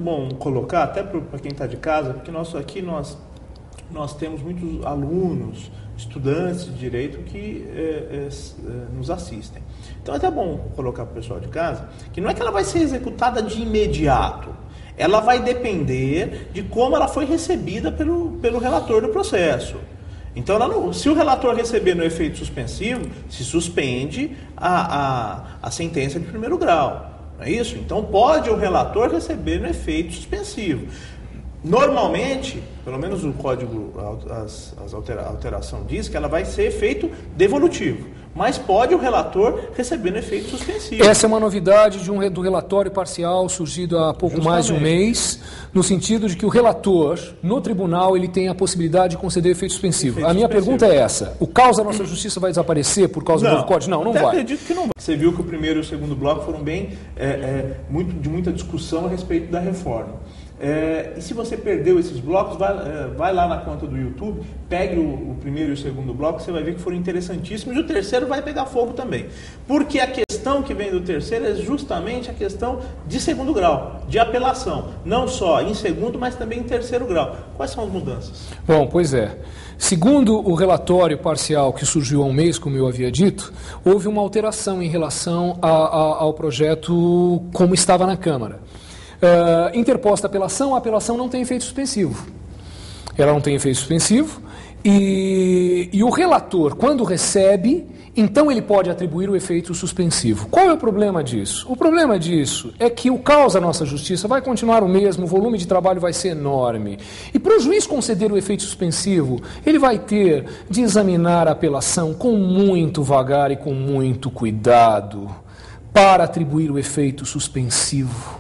Bom colocar, até para quem está de casa, porque nós temos muitos alunos, estudantes de direito que nos assistem. Então é até bom colocar para o pessoal de casa que não é que ela vai ser executada de imediato. Ela vai depender de como ela foi recebida pelo relator do processo. Então, se o relator receber no efeito suspensivo, se suspende a sentença de primeiro grau. Não é isso? Então, pode o relator receber no efeito suspensivo. Normalmente, pelo menos o código, a alteração diz que ela vai ser efeito devolutivo. Mas pode o relator receber no efeito suspensivo. Essa é uma novidade do relatório parcial surgido há pouco mais de um mês, no sentido de que o relator, no tribunal, ele tem a possibilidade de conceder efeito suspensivo. A minha pergunta é essa: o caos da nossa justiça vai desaparecer por causa do novo código? Não vai. Acredito que não vai. Você viu que o primeiro e o segundo bloco foram bem de muita discussão a respeito da reforma. E se você perdeu esses blocos, vai lá na conta do YouTube, pegue o primeiro e o segundo bloco, você vai ver que foram interessantíssimos, e o terceiro vai pegar fogo também. Porque a questão que vem do terceiro é justamente a questão de segundo grau, de apelação. Não só em segundo, mas também em terceiro grau. Quais são as mudanças? Bom, pois é. Segundo o relatório parcial que surgiu há um mês, como eu havia dito, houve uma alteração em relação ao projeto como estava na Câmara. Interposta a apelação não tem efeito suspensivo. Ela não tem efeito suspensivo e o relator, quando recebe, então ele pode atribuir o efeito suspensivo. Qual é o problema disso? O problema disso é que o caos da nossa justiça vai continuar o mesmo, o volume de trabalho vai ser enorme. E para o juiz conceder o efeito suspensivo, ele vai ter de examinar a apelação com muito vagar e com muito cuidado para atribuir o efeito suspensivo.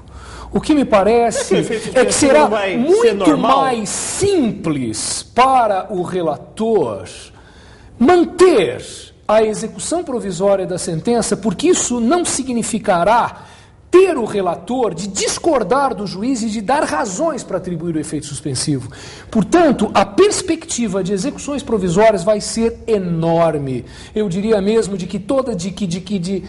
O que me parece é que será muito mais simples para o relator manter a execução provisória da sentença, porque isso não significará ter o relator de discordar do juiz e de dar razões para atribuir o efeito suspensivo. Portanto, a perspectiva de execuções provisórias vai ser enorme. Eu diria mesmo de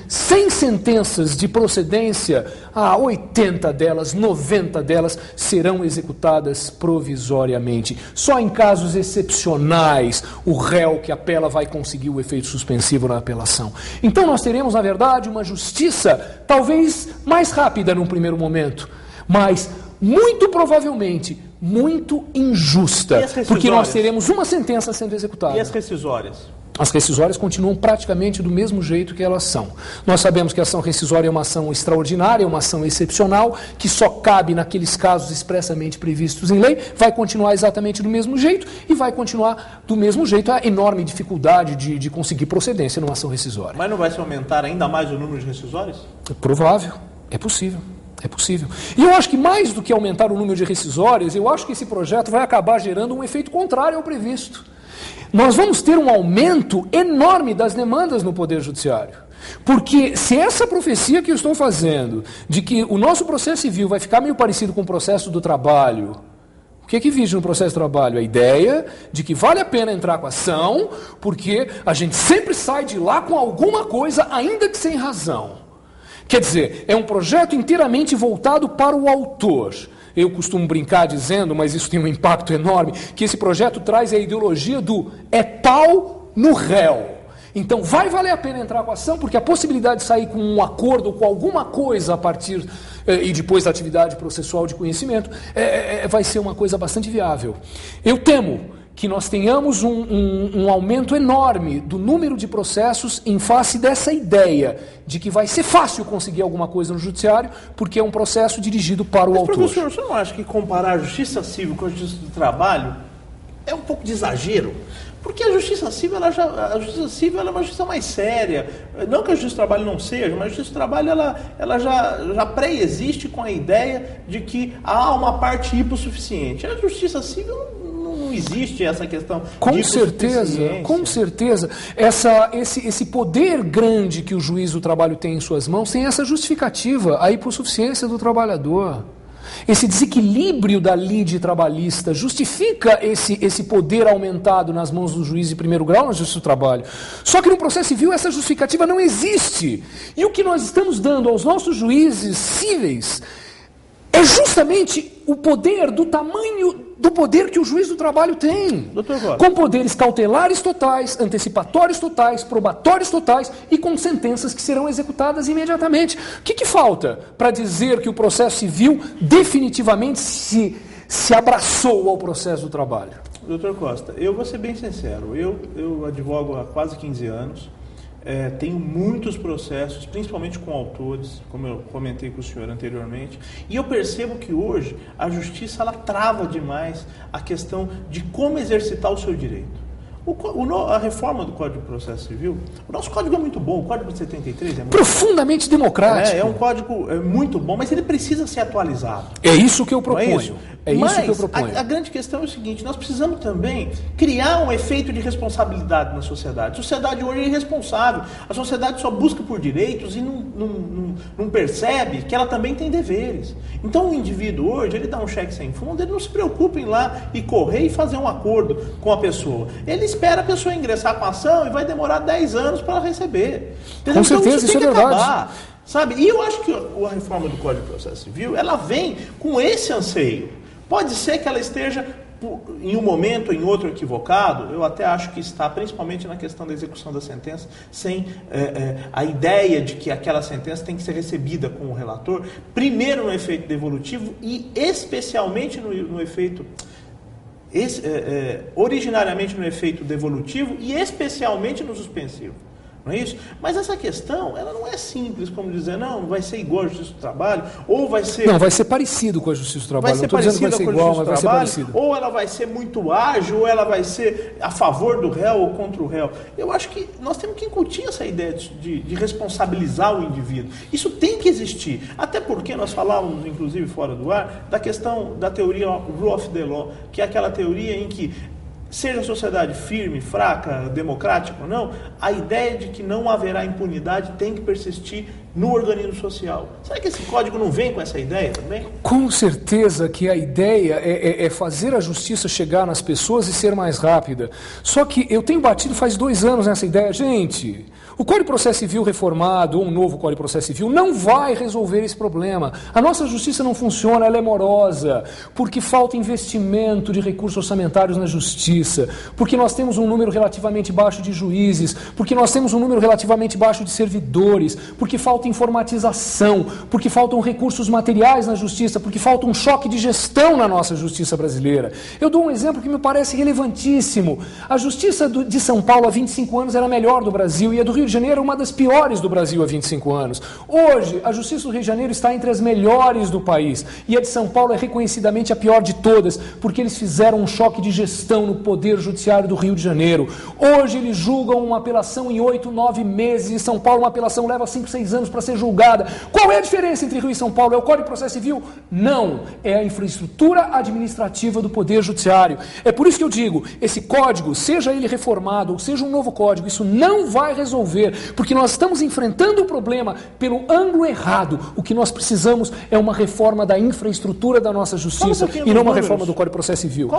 100 sentenças de procedência, 80 delas, 90 delas serão executadas provisoriamente. Só em casos excepcionais o réu que apela vai conseguir o efeito suspensivo na apelação. Então nós teremos, na verdade, uma justiça talvez mais rápida num primeiro momento, mas muito provavelmente muito injusta, porque nós teremos uma sentença sendo executada. E as rescisórias? As rescisórias continuam praticamente do mesmo jeito que elas são. Nós sabemos que a ação rescisória é uma ação extraordinária, é uma ação excepcional, que só cabe naqueles casos expressamente previstos em lei, vai continuar exatamente do mesmo jeito e vai continuar do mesmo jeito a enorme dificuldade de conseguir procedência numa ação rescisória. Mas não vai se aumentar ainda mais o número de rescisórias? É provável, é possível. É possível. E eu acho que mais do que aumentar o número de rescisórias, eu acho que esse projeto vai acabar gerando um efeito contrário ao previsto. Nós vamos ter um aumento enorme das demandas no Poder Judiciário. Porque se essa profecia que eu estou fazendo, de que o nosso processo civil vai ficar meio parecido com o processo do trabalho, o que é que vige no processo do trabalho? A ideia de que vale a pena entrar com a ação, porque a gente sempre sai de lá com alguma coisa, ainda que sem razão. Quer dizer, é um projeto inteiramente voltado para o autor. Eu costumo brincar dizendo, mas isso tem um impacto enorme, que esse projeto traz a ideologia do é pau no réu. Então vai valer a pena entrar com a ação, porque a possibilidade de sair com um acordo, com alguma coisa a partir e depois da atividade processual de conhecimento, vai ser uma coisa bastante viável. Eu temo que nós tenhamos um aumento enorme do número de processos em face dessa ideia de que vai ser fácil conseguir alguma coisa no judiciário, porque é um processo dirigido para o autor. Professor, você não acha que comparar a justiça civil com a justiça do trabalho é um pouco de exagero? Porque a justiça civil, ela é uma justiça mais séria. Não que a justiça do trabalho não seja, mas a justiça do trabalho ela já pré-existe com a ideia de que há uma parte hipossuficiente. A justiça civil não existe essa questão com certeza. Esse poder grande que o juiz do trabalho tem em suas mãos tem essa justificativa, a hipossuficiência do trabalhador. Esse desequilíbrio da lide trabalhista justifica esse poder aumentado nas mãos do juiz de primeiro grau na justiça do trabalho. Só que no processo civil essa justificativa não existe. E o que nós estamos dando aos nossos juízes cíveis é justamente o poder do tamanho do poder que o juiz do trabalho tem. Com poderes cautelares totais, antecipatórios totais, probatórios totais e com sentenças que serão executadas imediatamente. O que falta para dizer que o processo civil definitivamente se abraçou ao processo do trabalho? Doutor Costa, eu vou ser bem sincero, eu advogo há quase 15 anos, tenho muitos processos, principalmente com autores, como eu comentei com o senhor anteriormente, e eu percebo que hoje a justiça ela trava demais a questão de como exercitar o seu direito. A reforma do Código de Processo Civil, o nosso código é muito bom, o Código de 73 é muito profundamente bom. democrático. É um código muito bom, mas ele precisa ser atualizado. É isso que eu proponho. Isso que eu proponho. A grande questão é o seguinte, nós precisamos também criar um efeito de responsabilidade na sociedade. A sociedade hoje é irresponsável. A sociedade só busca por direitos e não percebe que ela também tem deveres. Então o indivíduo hoje, ele dá um cheque sem fundo, ele não se preocupa em ir lá e correr e fazer um acordo com a pessoa. Ele espera a pessoa ingressar com a ação e vai demorar 10 anos para ela receber. Com certeza, isso é verdade. Acabar, sabe? E eu acho que a reforma do Código de Processo Civil, ela vem com esse anseio. Pode ser que ela esteja, em um momento ou em outro, equivocado, eu até acho que está, principalmente na questão da execução da sentença, sem a ideia de que aquela sentença tem que ser recebida com o relator, primeiro no efeito devolutivo e especialmente no efeito... originariamente no efeito devolutivo e especialmente no suspensivo. Não é isso? Mas essa questão, ela não é simples, como dizer, não, vai ser igual à Justiça do Trabalho, ou vai ser... Não, vai ser parecido com a Justiça do Trabalho. Vai ser parecido com igual, mas vai ser parecido. Ou ela vai ser muito ágil, ou ela vai ser a favor do réu ou contra o réu. Eu acho que nós temos que incutir essa ideia de responsabilizar o indivíduo. Isso tem que existir. Até porque nós falávamos, inclusive fora do ar, da questão da teoria Rule of the Law, que é aquela teoria em que seja a sociedade firme, fraca, democrática ou não, a ideia de que não haverá impunidade tem que persistir no organismo social. Será que esse código não vem com essa ideia também? Com certeza que a ideia é fazer a justiça chegar nas pessoas e ser mais rápida. Só que eu tenho batido faz 2 anos nessa ideia. Gente, o Código de Processo Civil reformado, ou um novo Código de Processo Civil, não vai resolver esse problema. A nossa justiça não funciona, ela é morosa, porque falta investimento de recursos orçamentários na justiça, porque nós temos um número relativamente baixo de juízes, porque nós temos um número relativamente baixo de servidores, porque falta informatização, porque faltam recursos materiais na justiça, porque falta um choque de gestão na nossa justiça brasileira. Eu dou um exemplo que me parece relevantíssimo. A justiça de São Paulo há 25 anos era a melhor do Brasil e a do Rio de Janeiro uma das piores do Brasil há 25 anos. Hoje, a justiça do Rio de Janeiro está entre as melhores do país e a de São Paulo é reconhecidamente a pior de todas, porque eles fizeram um choque de gestão no poder judiciário do Rio de Janeiro. Hoje eles julgam uma apelação em 8, 9 meses, em São Paulo uma apelação leva 5, 6 anos para ser julgada. Qual é a diferença entre Rio e São Paulo? É o Código de Processo Civil? Não, é a infraestrutura administrativa do poder judiciário. É por isso que eu digo, esse código, seja ele reformado ou seja um novo código, isso não vai resolver, porque nós estamos enfrentando o problema pelo ângulo errado. O que nós precisamos é uma reforma da infraestrutura da nossa justiça e não uma reforma do Código de Processo Civil.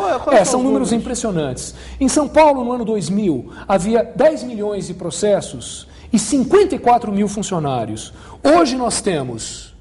São números impressionantes. Em São Paulo, no ano 2000, havia 10 milhões de processos e 54 mil funcionários. Hoje nós temos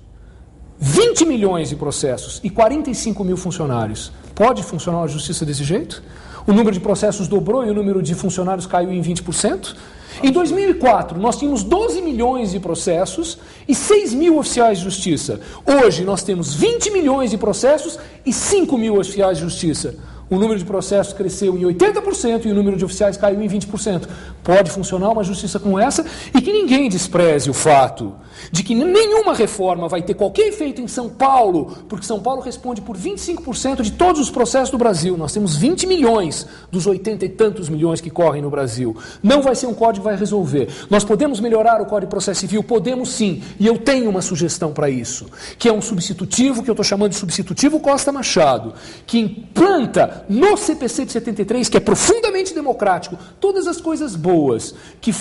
20 milhões de processos e 45 mil funcionários. Pode funcionar a justiça desse jeito? O número de processos dobrou e o número de funcionários caiu em 20%? Em 2004, nós tínhamos 12 milhões de processos e 6 mil oficiais de justiça. Hoje, nós temos 20 milhões de processos e 5 mil oficiais de justiça. O número de processos cresceu em 80% e o número de oficiais caiu em 20%. Pode funcionar uma justiça como essa e que ninguém despreze o fato de que nenhuma reforma vai ter qualquer efeito em São Paulo, porque São Paulo responde por 25% de todos os processos do Brasil. Nós temos 20 milhões dos 80 e tantos milhões que correm no Brasil. Não vai ser um código que vai resolver. Nós podemos melhorar o Código de Processo Civil? Podemos sim. E eu tenho uma sugestão para isso, que é um substitutivo, que eu estou chamando de substitutivo Costa Machado, que implanta no CPC de 73, que é profundamente democrático, todas as coisas boas que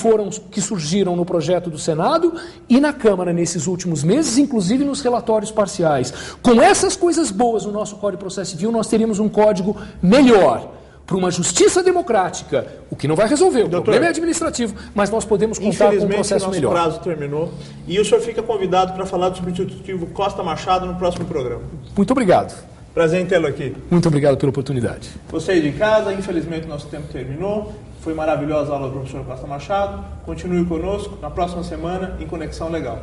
surgiram no projeto do Senado e na Câmara nesses últimos meses, inclusive nos relatórios parciais. Com essas coisas boas no nosso Código de Processo Civil, nós teríamos um código melhor, para uma justiça democrática, o que não vai resolver, o problema é administrativo, mas nós podemos contar com um processo melhor. Infelizmente, nosso prazo terminou e o senhor fica convidado para falar do substitutivo Costa Machado no próximo programa. Muito obrigado. Prazer em tê-lo aqui. Muito obrigado pela oportunidade. Você de casa, infelizmente nosso tempo terminou. Foi maravilhosa a aula do professor Costa Machado. Continue conosco na próxima semana em Conexão Legal.